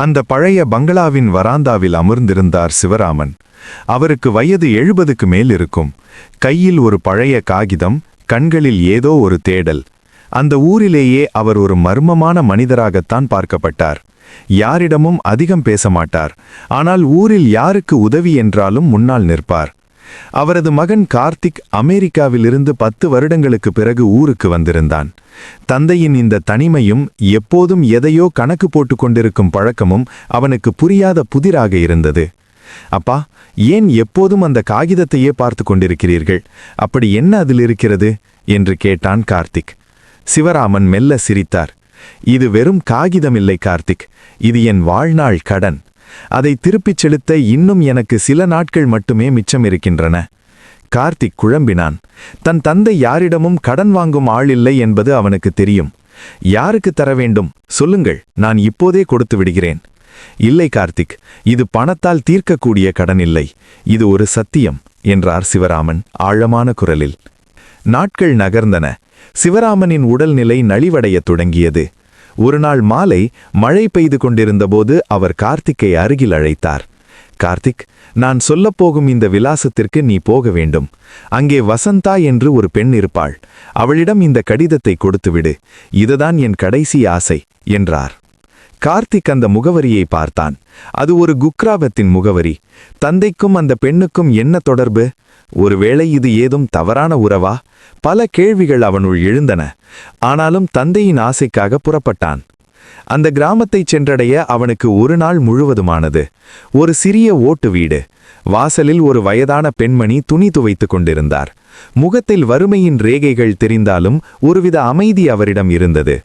அந்த பழைய பங்களாவின் வராந்தாவில் அமர்ந்திருந்தார் சிவராமன். அவருக்கு வயது 70க்கு மேல் இருக்கும். கையில் ஒரு பழைய காகிதம், கண்களில் ஏதோ ஒரு தேடல். அந்த ஊரிலேயே அவர் ஒரு மர்மமான மனிதராகத்தான் பார்க்கப்பட்டார். யாரிடமும் அதிகம் பேச மாட்டார். ஆனால் ஊரில் யாருக்கு உதவி என்றாலும் முன்னால் நிற்பார். அவரது மகன் கார்த்திக் அமெரிக்காவிலிருந்து 10 வருடங்களுக்கு பிறகு ஊருக்கு வந்திருந்தான். தந்தையின் இந்த தனிமையும் எப்போதும் எதையோ கணக்கு போட்டு கொண்டிருக்கும் பழக்கமும் அவனுக்கு புரியாத புதிராக இருந்தது. அப்பா, ஏன் எப்போதும் அந்த காகிதத்தையே பார்த்து கொண்டிருக்கிறீர்கள்? அப்படி என்ன அதில் இருக்கிறது என்று கேட்டான் கார்த்திக். சிவராமன் மெல்ல சிரித்தார். இது வெறும் காகிதமில்லை கார்த்திக், இது என் வாழ்நாள் கடன். அதை திருப்பிச் செலுத்த இன்னும் எனக்கு சில நாட்கள் மட்டுமே மிச்சம் இருக்கின்றன. கார்த்திக் குழம்பினான். தன் தந்தை யாரிடமும் கடன் வாங்கும் ஆள் இல்லை என்பது அவனுக்கு தெரியும். யாருக்கு தர வேண்டும் சொல்லுங்கள், நான் இப்போதே கொடுத்து விடுகிறேன். இல்லை கார்த்திக், இது பணத்தால் தீர்க்கக்கூடிய கடன் இல்லை, இது ஒரு சத்தியம் என்றார் சிவராமன் ஆழமான குரலில். நாட்கள் நகர்ந்தன. சிவராமனின் உடல்நிலை நலிவடையத் தொடங்கியது. ஒரு நாள் மாலை மழை பெய்து கொண்டிருந்தபோது அவர் கார்த்திக்கை அருகில் அழைத்தார். கார்த்திக், நான் சொல்லப்போகும் இந்த விலாசத்திற்கு நீ போக வேண்டும். அங்கே வசந்தா என்று ஒரு பெண் இருப்பாள். அவளிடம் இந்த கடிதத்தை கொடுத்துவிடு. இதுதான் என் கடைசி ஆசை என்றார். கார்த்திக் அந்த முகவரியை பார்த்தான். அது ஒரு குக்ராபத்தின் முகவரி. தந்தைக்கும் அந்த பெண்ணுக்கும் என்ன தொடர்பு? ஒருவேளை இது ஏதும் தவறான உறவா? பல கேள்விகள் அவனுள் எழுந்தன. ஆனாலும் தந்தையின் ஆசைக்காக புறப்பட்டான். அந்த கிராமத்தைச் சென்றடைய அவனுக்கு ஒரு நாள் முழுவதுமானது. ஒரு சிறிய ஓட்டு வீடு. வாசலில் ஒரு வயதான பெண்மணி துணி துவைத்துக் கொண்டிருந்தார். முகத்தில் வறுமையின் ரேகைகள் தெரிந்தாலும் ஒருவித அமைதி அவரிடம் இருந்தது.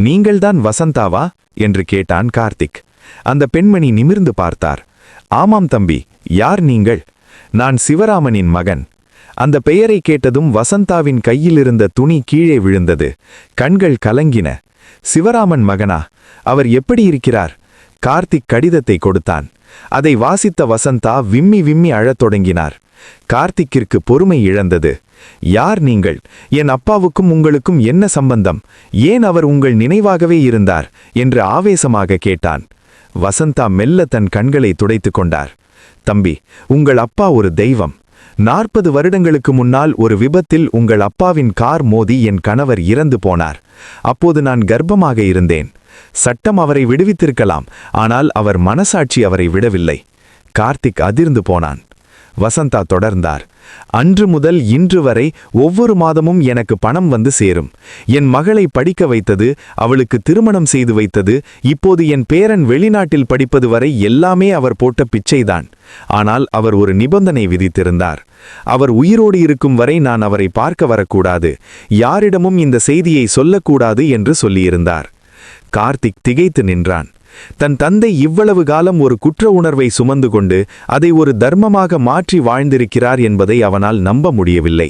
நீங்கள்தான் வசந்தாவா என்று கேட்டான் கார்த்திக். அந்த பெண்மணி நிமிர்ந்து பார்த்தார். ஆமாம் தம்பி, யார் நீங்கள்? நான் சிவராமனின் மகன். அந்த பெயரை கேட்டதும் வசந்தாவின் கையிலிருந்த துணி கீழே விழுந்தது. கண்கள் கலங்கின. சிவராமன் மகனா? அவர் எப்படி இருக்கிறார்? கார்த்திக் கடிதத்தை கொடுத்தான். அதை வாசித்த வசந்தா விம்மி விம்மி அழத் தொடங்கினார். கார்த்திக்கிற்கு பொறுமை இழந்தது. யார் நீங்கள்? என் அப்பாவுக்கும் உங்களுக்கும் என்ன சம்பந்தம்? ஏன் அவர் உங்கள் நினைவாகவே இருந்தார் என்று ஆவேசமாக கேட்டான். வசந்தா மெல்ல தன் கண்களை துடைத்து கொண்டார். தம்பி, உங்கள் அப்பா ஒரு தெய்வம். 40 வருடங்களுக்கு முன்னால் ஒரு விபத்தில் உங்கள் அப்பாவின் கார் மோதி என் கணவர் இறந்து போனார். அப்போது நான் கர்ப்பமாக இருந்தேன். சட்டம் அவரை விடுவித்திருக்கலாம், ஆனால் அவர் மனசாட்சி அவரை விடவில்லை. கார்த்திக் அதிர்ந்து போனான். வசந்தா தொடர்ந்தார். அன்று முதல் இன்று வரை ஒவ்வொரு மாதமும் எனக்கு பணம் வந்து சேரும். என் மகளை படிக்க வைத்தது, அவளுக்கு திருமணம் செய்து வைத்தது, இப்போது என் பேரன் வெளிநாட்டில் படிப்பது வரை எல்லாமே அவர் போட்ட பிச்சைதான். ஆனால் அவர் ஒரு நிபந்தனை விதித்திருந்தார். அவர் உயிரோடு இருக்கும் வரை நான் அவரை பார்க்க வரக்கூடாது, யாரிடமும் இந்த செய்தியை சொல்லக்கூடாது என்று சொல்லியிருந்தார். கார்த்திக் திகைத்து நின்றான். தன் தந்தை இவ்வளவு காலம் ஒரு குற்ற உணர்வை சுமந்து கொண்டு அதை ஒரு தர்மமாக மாற்றி வாழ்ந்திருக்கிறார் என்பதை அவனால் நம்ப முடியவில்லை.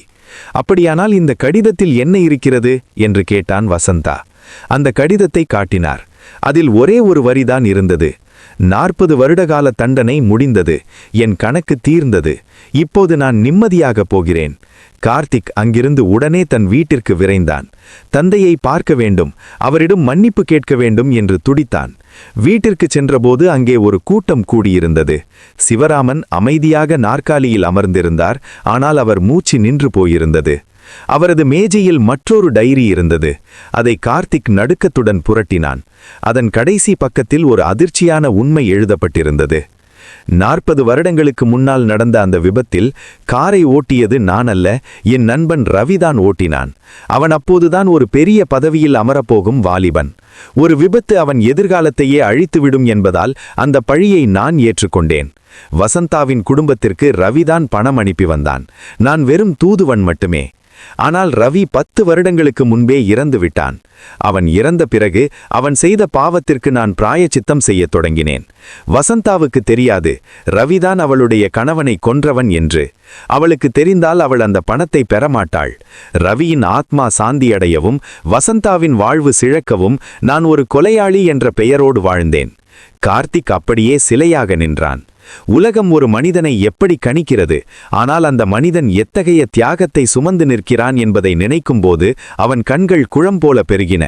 அப்படியானால் இந்த கடிதத்தில் என்ன இருக்கிறது என்று கேட்டான் வசந்தா. அந்த கடிதத்தை காட்டினார். அதில் ஒரே ஒரு வரிதான் இருந்தது. 40 வருடகால தண்டனை முடிந்தது, என் கணக்கு தீர்ந்தது, இப்போது நான் நிம்மதியாக போகிறேன். கார்த்திக் அங்கிருந்து உடனே தன் வீட்டிற்கு விரைந்தான். தந்தையை பார்க்க வேண்டும், அவரிடம் மன்னிப்பு கேட்க வேண்டும் என்று துடித்தான். வீட்டிற்கு சென்றபோது அங்கே ஒரு கூட்டம் கூடியிருந்தது. சிவராமன் அமைதியாக நாற்காலியில் அமர்ந்திருந்தார். ஆனால் அவர் மூச்சு நின்று போயிருந்தது. அவரது மேஜையில் மற்றொரு டைரி இருந்தது. அதை கார்த்திக் நடுக்கத்துடன் புரட்டினான். அதன் கடைசி பக்கத்தில் ஒரு அதிர்ச்சியான உண்மை எழுதப்பட்டிருந்தது. 40 வருடங்களுக்கு முன்னால் நடந்த அந்த விபத்தில் காரை ஓட்டியது நான் அல்ல, என் நண்பன் ரவிதான் ஓட்டினான். அவன் அப்போதுதான் ஒரு பெரிய பதவியில் அமரப்போகும் வாலிபன். ஒரு விபத்து அவன் எதிர்காலத்தையே அழித்துவிடும் என்பதால் அந்த பழியை நான் ஏற்றுக்கொண்டேன். வசந்தாவின் குடும்பத்திற்கு ரவிதான் பணம் அனுப்பி வந்தான். நான் வெறும் தூதுவன் மட்டுமே. ஆனால் ரவி 10 வருடங்களுக்கு முன்பே இறந்து விட்டான். அவன் இறந்த பிறகு அவன் செய்த பாவத்திற்கு நான் பிராயச்சித்தம் செய்யத் தொடங்கினேன். வசந்தாவுக்கு தெரியாது ரவிதான் அவளுடைய கணவனை கொன்றவன் என்று. அவளுக்கு தெரிந்தால் அவள் அந்த பணத்தை பெறமாட்டாள். ரவியின் ஆத்மா சாந்தியடையவும் வசந்தாவின் வாழ்வு சிழக்கவும் நான் ஒரு கொலையாளி என்ற பெயரோடு வாழ்ந்தேன். கார்த்திக் அப்படியே சிலையாக நின்றான். உலகம் ஒரு மனிதனை எப்படி கணிக்கிறது? ஆனால் அந்த மனிதன் எத்தகைய தியாகத்தை சுமந்து நிற்கிறான் என்பதை நினைக்கும்போது அவன் கண்கள் குழம்போல பெருகின.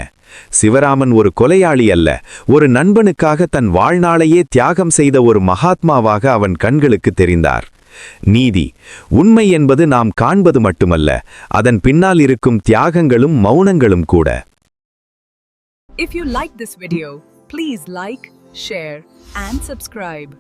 சிவராமன் ஒரு கொலையாளி அல்ல, ஒரு நண்பனுக்காக தன் வாழ்நாளையே தியாகம் செய்த ஒரு மகாத்மாவாக அவன் கண்களுக்கு தெரிந்தார். நீதி, உண்மை என்பது நாம் காண்பது மட்டுமல்ல, அதன் பின்னால் இருக்கும் தியாகங்களும் மௌனங்களும் கூட. If you like this video, please like, share and subscribe.